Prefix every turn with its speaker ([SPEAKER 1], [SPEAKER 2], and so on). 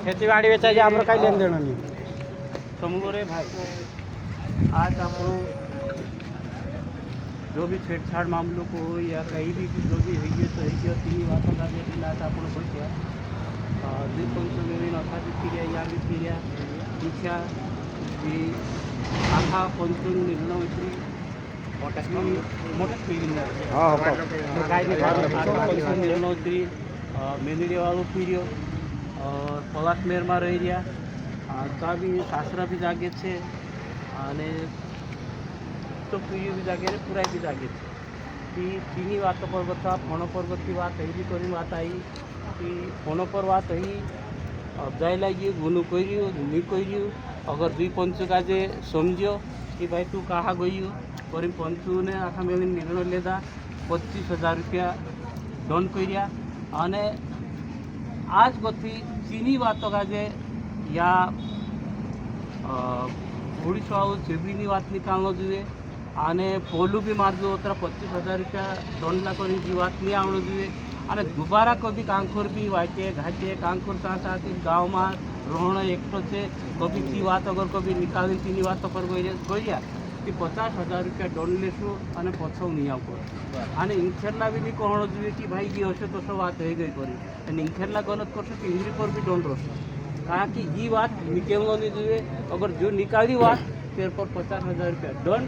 [SPEAKER 1] ખેતીવાડી વેચાય છે આપણે કઈ લેન દેણ નહીં समूह रे भाई आज आप जो भी छेड़छाड़ मामलों को हो या कहीं भी जो भी है तो है तीन बातों का आज आप बोलते अर्थात या भी फिर पूछा कि आखा पंचम निर्णय मोटा निर्णय मेलेरिया वालों पीरियो और पलाशमेर में रही रहा ता भी सासरा भी जागे छे अने तो पीढ़ी भी जागे पुराई भी जागे छे तीनी वातों पर बता फोनो पर्वत की बात एवी करी बात आई कि फोनो पर बात ही अब्जाई लगी गुनु करी नहीं करी अगर दुई पंचु का जे समझो कि भाई तू कहाँ गई करी पंचु ने आखा मेली निर्णय लेता 25,000 रुपया दंड कर्या अने आज बती तीनी बातों का जे या ओडिशा चेबीनी बात निकालना જોઈએ અને પોલું બી મારજો ઉતરા 25,000 रुपया दंड करी की बात नहीं आवड़ो જોઈએ અને दोबारा कभी कांखोर भी वाटे घाटे कांखोर साथ गाँव में रोहण एकटो है कभी की बात अगर कभी निकाली तीनी बात पर गया कि 50,000 रुपया दंड लेशू और पछो नहीं आपको અને ઇન્ખેરલા भी नहीं कहना જોઈએ कि भाई ये हे तो सब बात रही गई करी ઇન્ખેરલા गलत करशो तो इंग्री पर भी दंड रहशो कारण कि ये बात निकलना नहीं चाहिए अगर जो निकाली बात तेर पर 50,000 रुपया दंड